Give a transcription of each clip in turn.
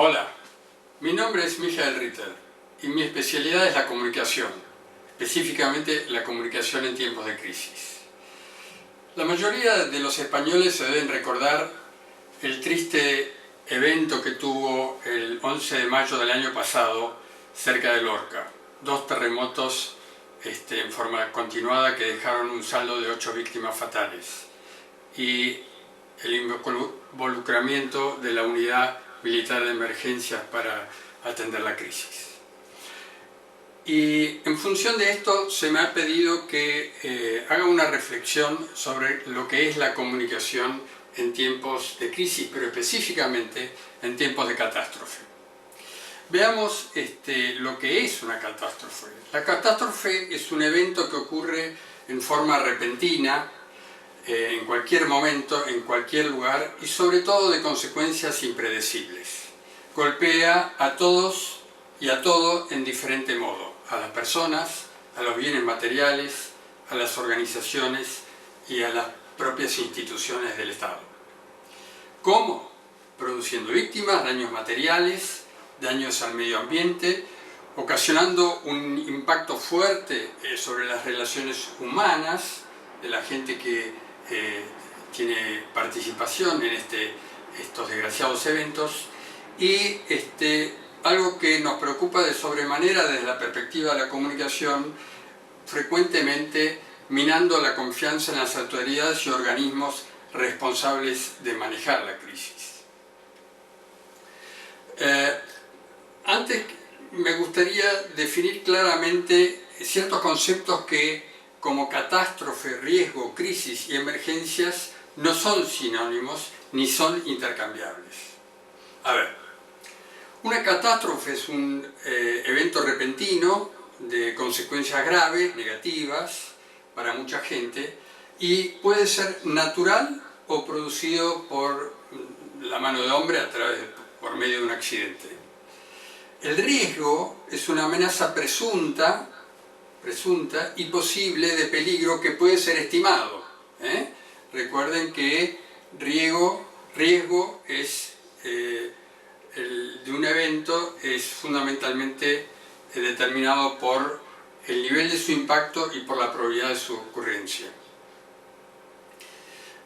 Hola, mi nombre es Michael Ritter y mi especialidad es la comunicación, específicamente la comunicación en tiempos de crisis. La mayoría de los españoles se deben recordar el triste evento que tuvo el 11 de mayo del año pasado cerca de Lorca. Dos terremotos en forma continuada que dejaron un saldo de 8 víctimas fatales y el involucramiento de la unidad militar de emergencias para atender la crisis. Y en función de esto se me ha pedido que haga una reflexión sobre lo que es la comunicación en tiempos de crisis, pero específicamente en tiempos de catástrofe. Veamos lo que es una catástrofe. La catástrofe es un evento que ocurre en forma repentina, en cualquier momento, en cualquier lugar y sobre todo de consecuencias impredecibles. Golpea a todos y a todo en diferente modo, a las personas, a los bienes materiales, a las organizaciones y a las propias instituciones del Estado. ¿Cómo? Produciendo víctimas, daños materiales, daños al medio ambiente, ocasionando un impacto fuerte sobre las relaciones humanas de la gente que tiene participación en estos desgraciados eventos y algo que nos preocupa de sobremanera desde la perspectiva de la comunicación, frecuentemente minando la confianza en las autoridades y organismos responsables de manejar la crisis. Antes me gustaría definir claramente ciertos conceptos que como catástrofe, riesgo, crisis y emergencias no son sinónimos ni son intercambiables. A ver, una catástrofe es un evento repentino de consecuencias graves, negativas para mucha gente y puede ser natural o producido por la mano de hombre por medio de un accidente. El riesgo es una amenaza presunta y posible de peligro que puede ser estimado. Recuerden que riesgo es, de un evento es fundamentalmente determinado por el nivel de su impacto y por la probabilidad de su ocurrencia.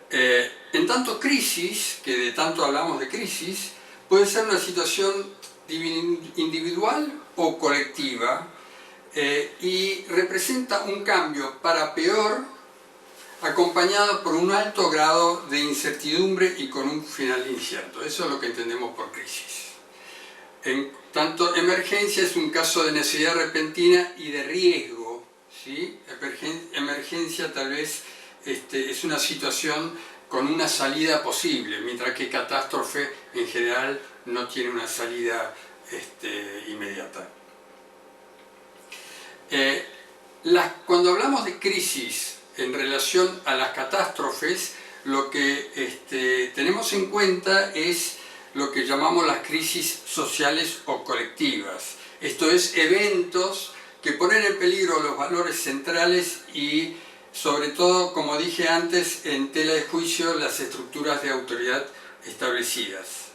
En tanto crisis, que de tanto hablamos de crisis, puede ser una situación individual o colectiva, y representa un cambio para peor acompañado por un alto grado de incertidumbre y con un final incierto. Eso es lo que entendemos por crisis. En tanto, emergencia es un caso de necesidad repentina y de riesgo, ¿sí? Emergencia tal vez es una situación con una salida posible, mientras que catástrofe en general no tiene una salida inmediata. Cuando hablamos de crisis en relación a las catástrofes, lo que tenemos en cuenta es lo que llamamos las crisis sociales o colectivas. Esto es, eventos que ponen en peligro los valores centrales y, sobre todo, como dije antes, en tela de juicio las estructuras de autoridad establecidas.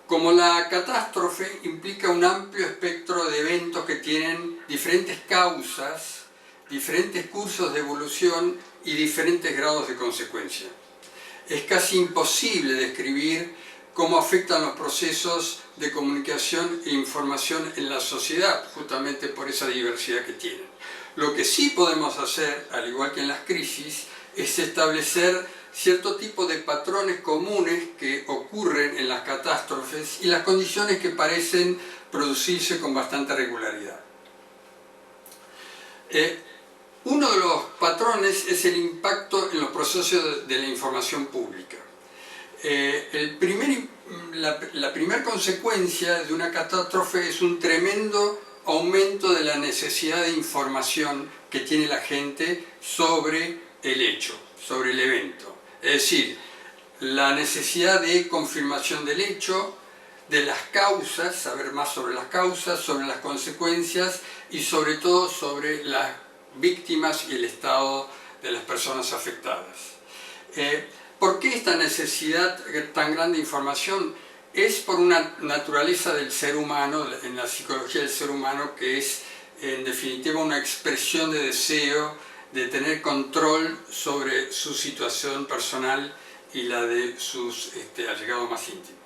Como la catástrofe implica un amplio espectro de eventos que tienen diferentes causas, diferentes cursos de evolución y diferentes grados de consecuencia. Es casi imposible describir cómo afectan los procesos de comunicación e información en la sociedad, justamente por esa diversidad que tienen. Lo que sí podemos hacer, al igual que en las crisis, es establecer cierto tipo de patrones comunes que ocurren en las catástrofes y las condiciones que parecen producirse con bastante regularidad. Uno de los patrones es el impacto en los procesos de la información pública. La primera consecuencia de una catástrofe es un tremendo aumento de la necesidad de información que tiene la gente sobre el hecho, sobre el evento. Es decir, la necesidad de confirmación del hecho, de las causas, saber más sobre las causas, sobre las consecuencias y sobre todo sobre las víctimas y el estado de las personas afectadas. ¿Por qué esta necesidad tan grande de información? es por una naturaleza del ser humano, en la psicología del ser humano, que es en definitiva una expresión de deseo de tener control sobre su situación personal y la de sus allegados más íntimos.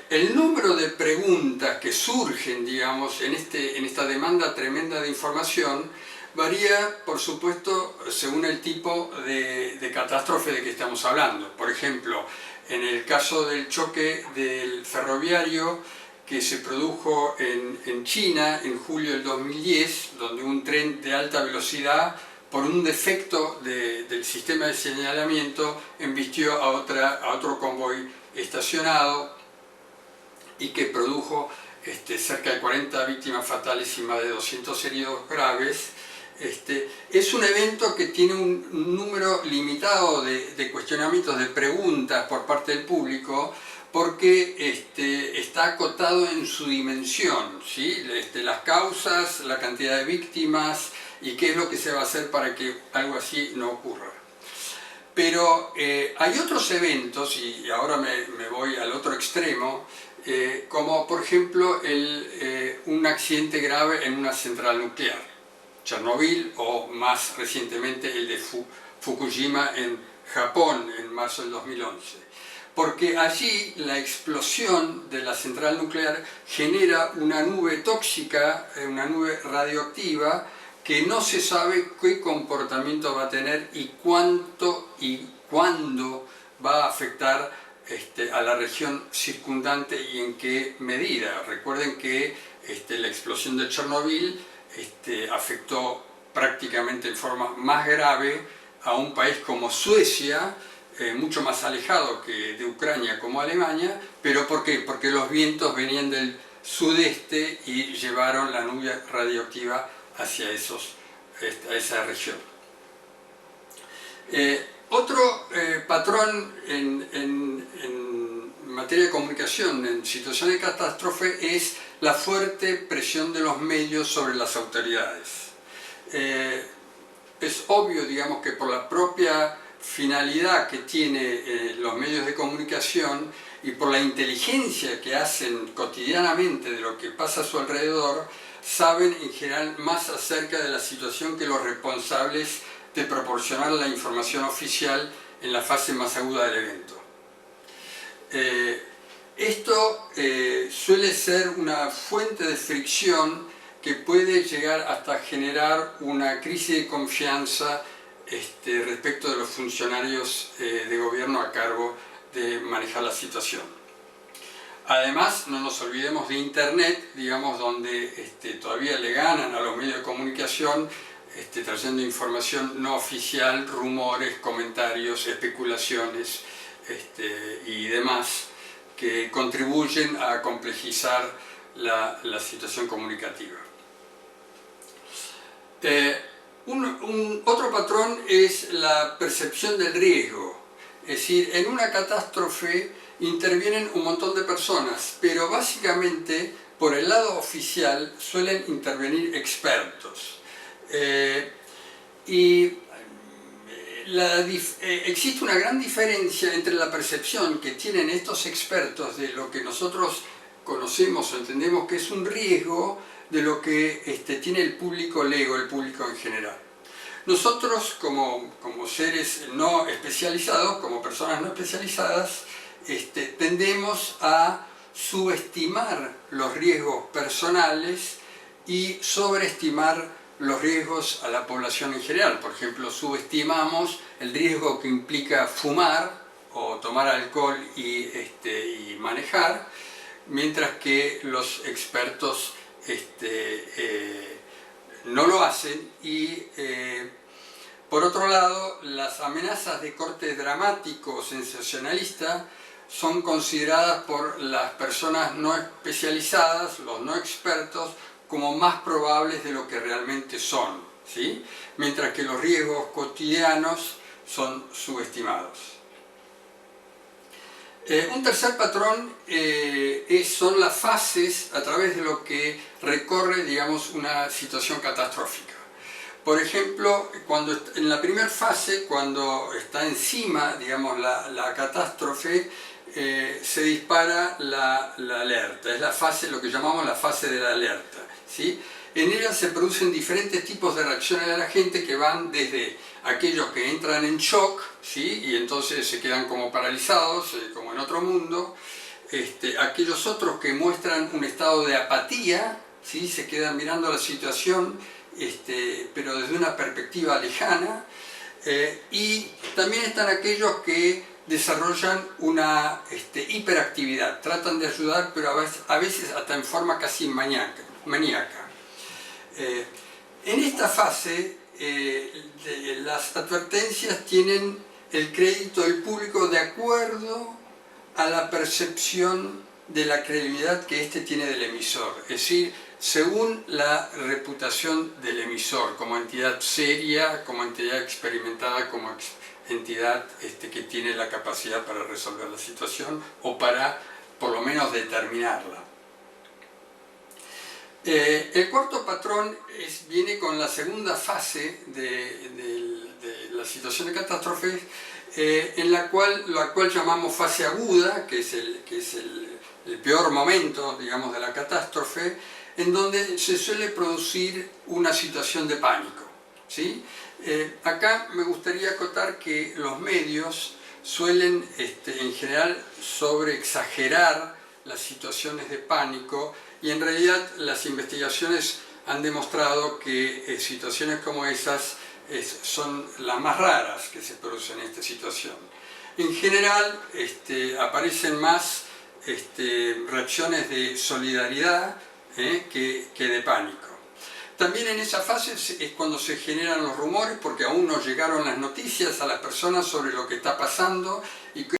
El número de preguntas que surgen, digamos, en esta demanda tremenda de información varía, por supuesto, según el tipo de catástrofe de que estamos hablando. Por ejemplo, en el caso del choque del ferroviario que se produjo en China en julio del 2010, donde un tren de alta velocidad, por un defecto del sistema de señalamiento, embistió a otro convoy estacionado y que produjo cerca de 40 víctimas fatales y más de 200 heridos graves. Es un evento que tiene un número limitado de cuestionamientos, de preguntas por parte del público, porque está acotado en su dimensión, ¿sí? Las causas, la cantidad de víctimas y qué es lo que se va a hacer para que algo así no ocurra. Pero hay otros eventos, y ahora me voy al otro extremo, como por ejemplo un accidente grave en una central nuclear, Chernobyl, o más recientemente el de Fukushima en Japón en marzo del 2011. Porque allí la explosión de la central nuclear genera una nube tóxica, una nube radioactiva, que no se sabe qué comportamiento va a tener y cuánto y cuándo va a afectar a la región circundante y en qué medida. Recuerden que la explosión de Chernobyl afectó prácticamente en forma más grave a un país como Suecia, mucho más alejado que de Ucrania como Alemania. ¿Pero por qué? Porque los vientos venían del sudeste y llevaron la nube radioactiva hacia esa región. Otro patrón en materia de comunicación en situaciones de catástrofe es la fuerte presión de los medios sobre las autoridades. Es obvio, digamos, que por la propia finalidad que tienen los medios de comunicación y por la inteligencia que hacen cotidianamente de lo que pasa a su alrededor, saben en general más acerca de la situación que los responsables de proporcionar la información oficial en la fase más aguda del evento. Esto suele ser una fuente de fricción que puede llegar hasta generar una crisis de confianza respecto de los funcionarios de gobierno a cargo de manejar la situación. Además, no nos olvidemos de Internet, digamos, donde todavía le ganan a los medios de comunicación trayendo información no oficial, rumores, comentarios, especulaciones y demás, que contribuyen a complejizar la situación comunicativa. Otro patrón es la percepción del riesgo. Es decir, en una catástrofe intervienen un montón de personas, pero básicamente por el lado oficial suelen intervenir expertos. Existe una gran diferencia entre la percepción que tienen estos expertos de lo que nosotros conocemos o entendemos que es un riesgo, de lo que tiene el público lego, el público en general. Nosotros como seres no especializados, como personas no especializadas, tendemos a subestimar los riesgos personales y sobreestimar los riesgos a la población en general. Por ejemplo, subestimamos el riesgo que implica fumar o tomar alcohol y manejar, mientras que los expertos no lo hacen. Y por otro lado, las amenazas de corte dramático o sensacionalista son consideradas por las personas no especializadas, los no expertos, como más probables de lo que realmente son, ¿sí? Mientras que los riesgos cotidianos son subestimados. Un tercer patrón son las fases a través de lo que recorre, digamos, una situación catastrófica. Por ejemplo, en la primera fase, cuando está encima, digamos, la catástrofe, se dispara la alerta. Es la fase, lo que llamamos la fase de la alerta, ¿sí? En ella se producen diferentes tipos de reacciones de la gente que van desde aquellos que entran en shock, ¿sí? Y entonces se quedan como paralizados, como en otro mundo, aquellos otros que muestran un estado de apatía, ¿sí? Se quedan mirando la situación, pero desde una perspectiva lejana, y también están aquellos que desarrollan una hiperactividad, tratan de ayudar, pero a veces hasta en forma casi maníaca. En esta fase, las advertencias tienen el crédito del público de acuerdo a la percepción de la credibilidad que éste tiene del emisor, es decir, según la reputación del emisor como entidad seria, como entidad experimentada, como entidad que tiene la capacidad para resolver la situación o para por lo menos determinarla. El cuarto patrón viene con la segunda fase de la situación de catástrofe, en la cual llamamos fase aguda, que es el peor momento, digamos, de la catástrofe, en donde se suele producir una situación de pánico, ¿sí? Acá me gustaría acotar que los medios suelen, en general, sobreexagerar las situaciones de pánico, y en realidad las investigaciones han demostrado que situaciones como esas son las más raras que se producen en esta situación. En general aparecen más reacciones de solidaridad que de pánico. También en esa fase es cuando se generan los rumores, porque aún no llegaron las noticias a las personas sobre lo que está pasando y